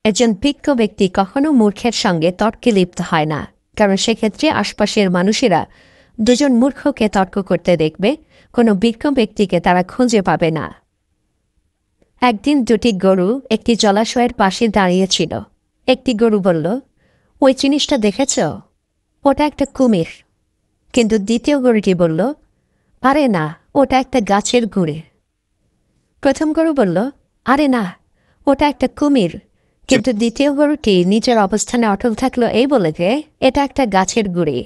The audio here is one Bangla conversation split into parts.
একজন বিজ্ঞ ব্যক্তি কখনো মূর্খের সঙ্গে তর্কে লিপ্ত হয় না, কারণ সেক্ষেত্রে আশপাশের মানুষেরা দুজন মূর্খকে তর্ক করতে দেখবে, কোনো বিজ্ঞ ব্যক্তিকে তারা খুঁজে পাবে না। একদিন দুটি গরু একটি জলাশয়ের পাশে দাঁড়িয়েছিল। একটি গরু বলল, ওই জিনিসটা দেখেছ? ওটা একটা কুমির। কিন্তু দ্বিতীয় গরুটি বলল, আরে না, ওটা একটা গাছের গুঁড়ে। প্রথম গরু বলল, আরে না, ওটা একটা কুমির। কিন্তু দ্বিতীয় গরুটি নিজের অবস্থানে অটল থাকলো এই বলে যে এটা একটা গাছের গুঁড়ি।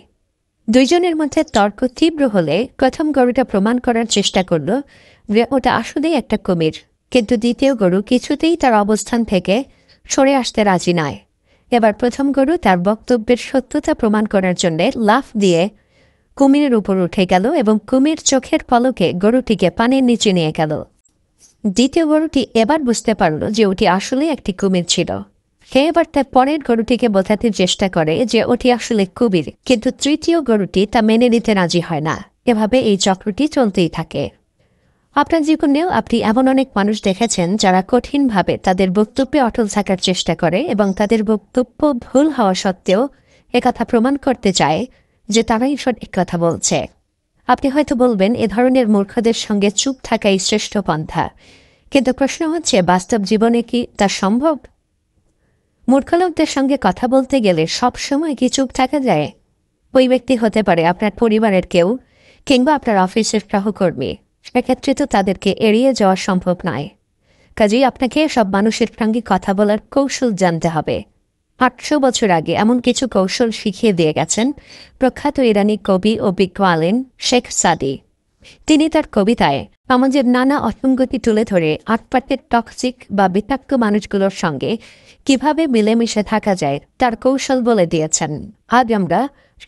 দুইজনের মধ্যে তর্ক তীব্র হলে প্রথম গরুটা প্রমাণ করার চেষ্টা করল যে ওটা আসলেই একটা কুমির, কিন্তু দ্বিতীয় গরু কিছুতেই তার অবস্থান থেকে সরে আসতে রাজি নয়। এবার প্রথম গরু তার বক্তব্যের সত্যতা প্রমাণ করার জন্য লাফ দিয়ে কুমিরের উপর উঠে গেল এবং কুমির চোখের পলকে গরুটিকে পানির নিচে নিয়ে গেল। দ্বিতীয় গরুটি এবার বুঝতে পারল যে ওটি আসলে একটি কুমির ছিল। সে এবার তার পরের গরুটিকে বোঝাতে চেষ্টা করে যে ওটি আসলে কুমির, কিন্তু তৃতীয় গরুটি তা মেনে নিতে রাজি হয় না। এভাবে এই চক্রটি চলতেই থাকে। আপনার জীবনেও আপনি এমন অনেক মানুষ দেখেছেন যারা কঠিনভাবে তাদের বক্তব্যে অটল থাকার চেষ্টা করে এবং তাদের বক্তব্য ভুল হওয়া সত্ত্বেও একথা প্রমাণ করতে চায় যে তারাই সঠিক কথা বলছে। আপনি হয়তো বলবেন, এ ধরনের মূর্খদের সঙ্গে চুপ থাকাই শ্রেষ্ঠ পন্থা। কিন্তু প্রশ্ন হচ্ছে, বাস্তব জীবনে কি তা সম্ভব? মূর্খ লোকদের সঙ্গে কথা বলতে গেলে সবসময় কি চুপ থাকা যায়? ওই ব্যক্তি হতে পারে আপনার পরিবারের কেউ কিংবা আপনার অফিসের সহকর্মী। সেক্ষেত্রে তো তাদেরকে এড়িয়ে যাওয়া সম্ভব নয়। কাজেই আপনাকে সব মানুষের সঙ্গে কথা বলার কৌশল জানতে হবে। 800 বছর আগে এমন কিছু কৌশল শিখিয়ে দিয়ে গেছেন প্রখ্যাত ইরানি কবি ও বিজ্ঞ আলেম শেখ সাদি। তিনি তার কবিতায় সমাজের নানা অসঙ্গতি তুলে ধরে আটপাটের টক্সিক বা বিতাক্ত মানুষগুলোর সঙ্গে কিভাবে মিলেমিশে থাকা যায় তার কৌশল বলে দিয়েছেন। আজ আমরা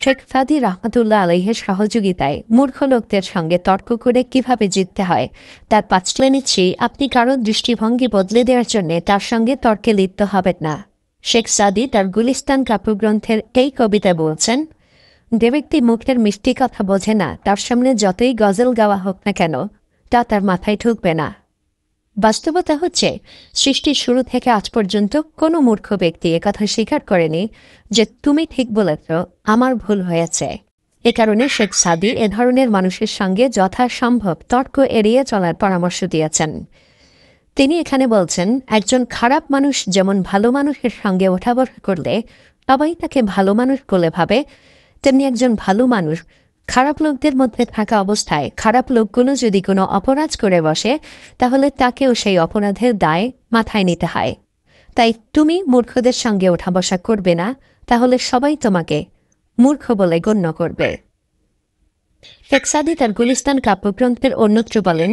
শেখ সাদি রহমতুল্লাহ আলাইহের সহযোগিতায় মূর্খ লোকদের সঙ্গে তর্ক করে কিভাবে জিততে হয় তার 5 নিচ্ছি। আপনি কারোর দৃষ্টিভঙ্গি বদলে দেওয়ার জন্য তার সঙ্গে তর্কে লিপ্ত হবেন না। শেখ সাদি তার গুলিস্তান কাব্যগ্রন্থের এই কবিতায় বলছেন, যে ব্যক্তি মুখের মিষ্টি কথা বোঝে না, তার সামনে যতই গজল গাওয়া হোক না কেন তা তার মাথায় ঢুকবে না। বাস্তবতা হচ্ছে, সৃষ্টির শুরু থেকে আজ পর্যন্ত কোনো মূর্খ ব্যক্তি একথা স্বীকার করেনি যে তুমি ঠিক বলেছ, আমার ভুল হয়েছে। এ কারণে শেখ সাদি এ ধরনের মানুষের সঙ্গে যথাসম্ভব তর্ক এড়িয়ে চলার পরামর্শ দিয়েছেন। তিনি এখানে বলছেন, একজন খারাপ মানুষ যেমন ভালো মানুষের সঙ্গে ওঠাবসা করলে সবাই তাকে ভালো মানুষ বলে ভাবে, তেমনি একজন ভালো মানুষ খারাপ লোকদের মধ্যে থাকা অবস্থায় খারাপ লোকগুলো যদি কোনো অপরাধ করে বসে, তাহলে তাকেও সেই অপরাধের দায় মাথায় নিতে হয়। তাই তুমি মূর্খদের সঙ্গে ওঠা বসা করবে না, তাহলে সবাই তোমাকে মূর্খ বলে গণ্য করবে। শেখ সাদি তার গুলিস্তান কাব্যগ্রন্থের অন্যত্র বলেন,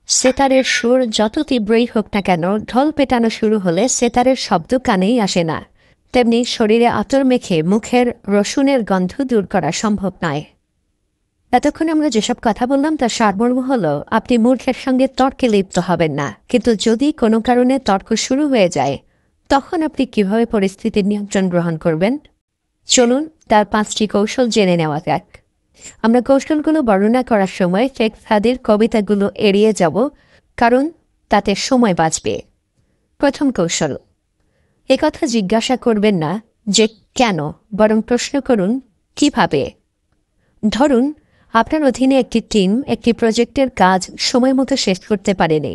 সেতারের সুর যত তীব্রই হোক না কেন, ঢোল পেটানো শুরু হলে সেতারের শব্দ কানেই আসে না। তেমনি শরীরে আতর মেখে মুখের রসুনের গন্ধ দূর করা সম্ভব নয়। এতক্ষণ আমরা যেসব কথা বললাম তার সারমর্ম হল, আপনি মূর্খের সঙ্গে তর্কে লিপ্ত হবেন না, কিন্তু যদি কোনো কারণে তর্ক শুরু হয়ে যায় তখন আপনি কিভাবে পরিস্থিতির নিয়ন্ত্রণ গ্রহণ করবেন। চলুন তার 5টি কৌশল জেনে নেওয়া যাক। আমরা কৌশলগুলো বর্ণনা করার সময় শেখ সাদির কবিতাগুলো এড়িয়ে যাব, কারণ তাতে সময় বাঁচবে। প্রথম কৌশল, একথা জিজ্ঞাসা করবেন না যে কেন, বরং প্রশ্ন করুন কিভাবে। ধরুন, আপনার অধীনে একটি টিম একটি প্রজেক্টের কাজ সময় মতো শেষ করতে পারেনি।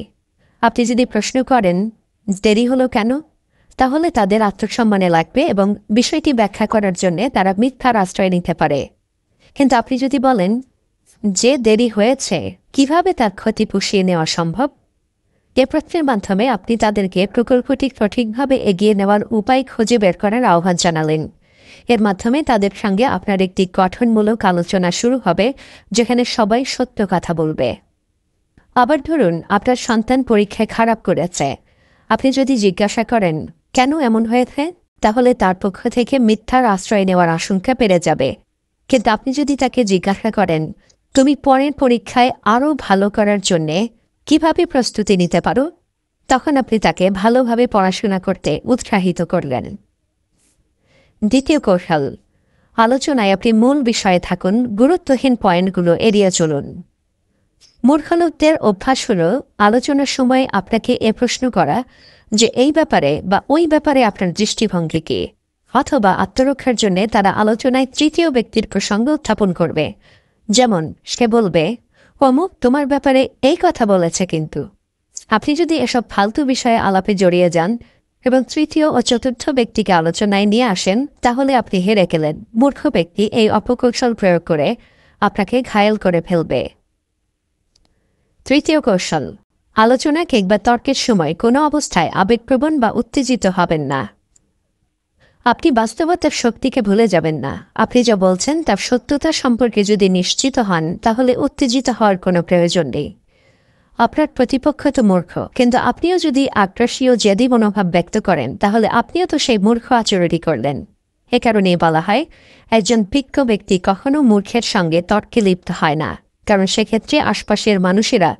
আপনি যদি প্রশ্ন করেন দেরি হলো কেন, তাহলে তাদের আত্মসম্মানে লাগবে এবং বিষয়টি ব্যাখ্যা করার জন্য তারা মিথ্যার আশ্রয় নিতে পারে। কিন্তু আপনি যদি বলেন যে দেরি হয়েছে, কিভাবে তার ক্ষতি পুষিয়ে নেওয়া সম্ভব, এ প্রশ্নের মাধ্যমে আপনি তাদেরকে প্রকল্পটি সঠিকভাবে এগিয়ে নেওয়ার উপায় খুঁজে বের করার আহ্বান জানালেন। এর মাধ্যমে তাদের সঙ্গে আপনার একটি গঠনমূলক আলোচনা শুরু হবে, যেখানে সবাই সত্য কথা বলবে। আবার ধরুন, আপনার সন্তান পরীক্ষায় খারাপ করেছে। আপনি যদি জিজ্ঞাসা করেন কেন এমন হয়েছে, তাহলে তার পক্ষ থেকে মিথ্যার আশ্রয় নেওয়ার আশঙ্কা বেড়ে যাবে। কিন্তু আপনি যদি তাকে জিজ্ঞাসা করেন তুমি পরের পরীক্ষায় আরও ভালো করার জন্যে কিভাবে প্রস্তুতি নিতে পারো, তখন আপনি তাকে ভালোভাবে পড়াশোনা করতে উৎসাহিত করলেন। দ্বিতীয় কৌশল, আলোচনায় আপনি মূল বিষয়ে থাকুন, গুরুত্বহীন পয়েন্টগুলো এড়িয়ে চলুন। মূর্খ লোকদের অভ্যাস হল আলোচনার সময় আপনাকে এ প্রশ্ন করা যে এই ব্যাপারে বা ওই ব্যাপারে আপনার দৃষ্টিভঙ্গি কি, অথবা আত্মরক্ষার জন্য তারা আলোচনায় তৃতীয় ব্যক্তির প্রসঙ্গ উত্থাপন করবে। যেমন সে বলবে, অমুক তোমার ব্যাপারে এই কথা বলেছে কিন্তু। আপনি যদি এসব ফালতু বিষয়ে আলাপে জড়িয়ে যান এবং তৃতীয় ও চতুর্থ ব্যক্তিকে আলোচনায় নিয়ে আসেন, তাহলে আপনি হেরে গেলেন। মূর্খ ব্যক্তি এই অপকৌশল প্রয়োগ করে আপনাকে ঘায়েল করে ফেলবে। তৃতীয় কৌশল, আলোচনা কিংবা তর্কের সময় কোনো অবস্থায় আবেগপ্রবণ বা উত্তেজিত হবেন না। আপনি বাস্তবতার শক্তিকে ভুলে যাবেন না। আপনি যা বলছেন তার সত্যতা সম্পর্কে যদি নিশ্চিত হন, তাহলে উত্তেজিত হওয়ার কোনো প্রয়োজন নেই। আপনার প্রতিপক্ষ তো মূর্খ, কিন্তু আপনিও যদি আগ্রাসী ও জেদি মনোভাব ব্যক্ত করেন, তাহলে আপনিও তো সেই মূর্খ আচরণই করলেন। এ কারণেই বলা হয়, একজন বিজ্ঞ ব্যক্তি কখনো মূর্খের সঙ্গে তর্কে লিপ্ত হয় না, কারণ সেক্ষেত্রে আশপাশের মানুষেরা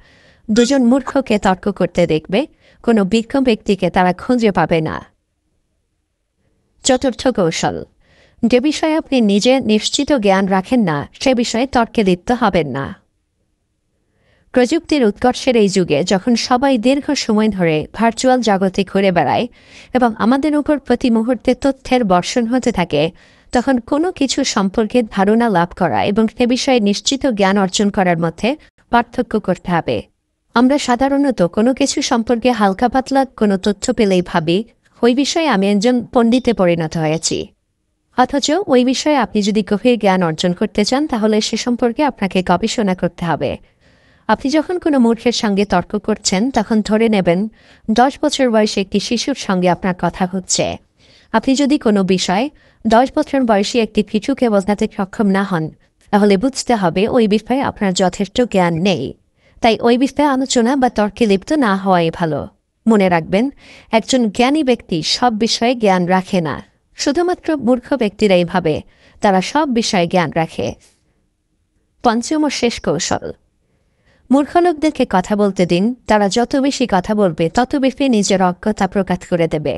দুজন মূর্খকে তর্ক করতে দেখবে, কোনো বিজ্ঞ ব্যক্তিকে তারা খুঁজে পাবে না। চতুর্থ কৌশল, যে বিষয়ে আপনি নিজে নিশ্চিত জ্ঞান রাখেন না, সে বিষয়ে তর্কে লিপ্ত হবেন না। প্রযুক্তির উৎকর্ষের এই যুগে, যখন সবাই দীর্ঘ সময় ধরে ভার্চুয়াল জগতে ঘুরে বেড়ায় এবং আমাদের উপর প্রতি মুহূর্তে তথ্যের বর্ষণ হতে থাকে, তখন কোনো কিছু সম্পর্কে ধারণা লাভ করা এবং সে বিষয়ে নিশ্চিত জ্ঞান অর্জন করার মধ্যে পার্থক্য করতে হবে। আমরা সাধারণত কোনো কিছু সম্পর্কে হালকা পাতলা কোনো তথ্য পেলেই ভাবি, ওই বিষয়ে আমি একজন পণ্ডিতে পরিণত হয়েছি। অথচ ওই বিষয়ে আপনি যদি গভীর জ্ঞান অর্জন করতে চান, তাহলে সে সম্পর্কে আপনাকে গবেষণা করতে হবে। আপনি যখন কোনো মূর্খের সঙ্গে তর্ক করছেন, তখন ধরে নেবেন 10 বছর বয়সী একটি শিশুর সঙ্গে আপনার কথা হচ্ছে। আপনি যদি কোনো বিষয় 10 বছর বয়সী একটি শিশুকে বোঝাতে সক্ষম না হন, তাহলে বুঝতে হবে ওই বিষয়ে আপনার যথেষ্ট জ্ঞান নেই। তাই ওই বিষয়ে আলোচনা বা তর্কে লিপ্ত না হওয়াই ভালো। মনে রাখবেন, একজন জ্ঞানী ব্যক্তি সব বিষয়ে জ্ঞান রাখে না, শুধুমাত্র মূর্খ ব্যক্তিরাই ভাবে তারা সব বিষয়ে জ্ঞান রাখে। পঞ্চম ও শেষ কৌশল, মূর্খ লোকদেরকে কথা বলতে দিন। তারা যত বেশি কথা বলবে, তত বেশি নিজের অজ্ঞতা প্রকাশ করে দেবে।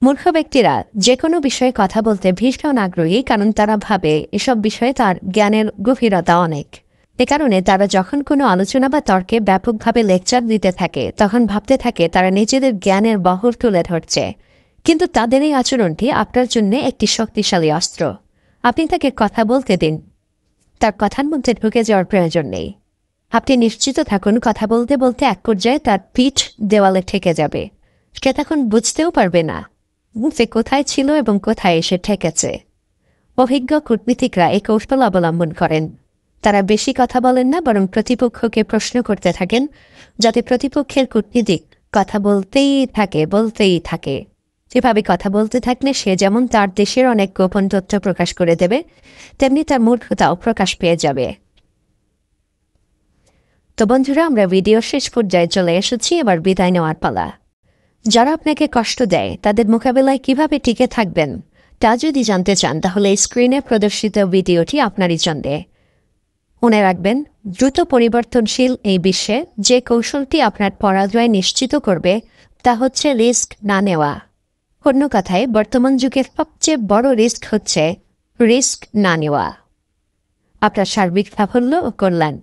মূর্খ ব্যক্তিরা যে কোনো বিষয়ে কথা বলতে ভীষণ আগ্রহী, কারণ তারা ভাবে এসব বিষয়ে তার জ্ঞানের গভীরতা অনেক। এ কারণে তারা যখন কোনো আলোচনা বা তর্কে ব্যাপকভাবে লেকচার দিতে থাকে, তখন ভাবতে থাকে তারা নিজেদের জ্ঞানের বহর তুলে ধরছে। কিন্তু তাদের এই আচরণটি আপনার জন্য একটি শক্তিশালী অস্ত্র। আপনি তাকে কথা বলতে দিন, তার কথার মধ্যে ঢুকে যাওয়ার প্রয়োজন নেই। আপনি নিশ্চিত থাকুন, কথা বলতে বলতে এক পর্যায়ে তার পিঠ দেওয়ালে ঠেকে যাবে। সে তখন বুঝতেও পারবে না সে কোথায় ছিল এবং কোথায় এসে ঠেকেছে। অভিজ্ঞ কূটনীতিকরা এই কৌশল অবলম্বন করেন। তারা বেশি কথা বলেন না, বরং প্রতিপক্ষকে প্রশ্ন করতে থাকেন, যাতে প্রতিপক্ষের কূটনীতিক কথা বলতেই থাকে। যেভাবে কথা বলতে থাকলে সে যেমন তার দেশের অনেক গোপন তথ্য প্রকাশ করে দেবে, তেমনি তার মূর্খতাও প্রকাশ পেয়ে যাবে। তো বন্ধুরা, আমরা ভিডিও শেষ পর্যায়ে চলে এসেছি, এবার বিদায় নেওয়ার পালা। যারা আপনাকে কষ্ট দেয়, তাদের মোকাবেলায় কিভাবে টিকে থাকবেন তা যদি জানতে চান, তাহলে স্ক্রিনে প্রদর্শিত ভিডিওটি আপনারই জন্য। মনে রাখবেন, দ্রুত পরিবর্তনশীল এই বিশ্বে যে কৌশলটি আপনার পরাজয় নিশ্চিত করবে, তা হচ্ছে রিস্ক না নেওয়া। অন্য কথায়, বর্তমান যুগের সবচেয়ে বড় রিস্ক হচ্ছে রিস্ক না নেওয়া। আপনার সার্বিক সাফল্য ও কল্যাণ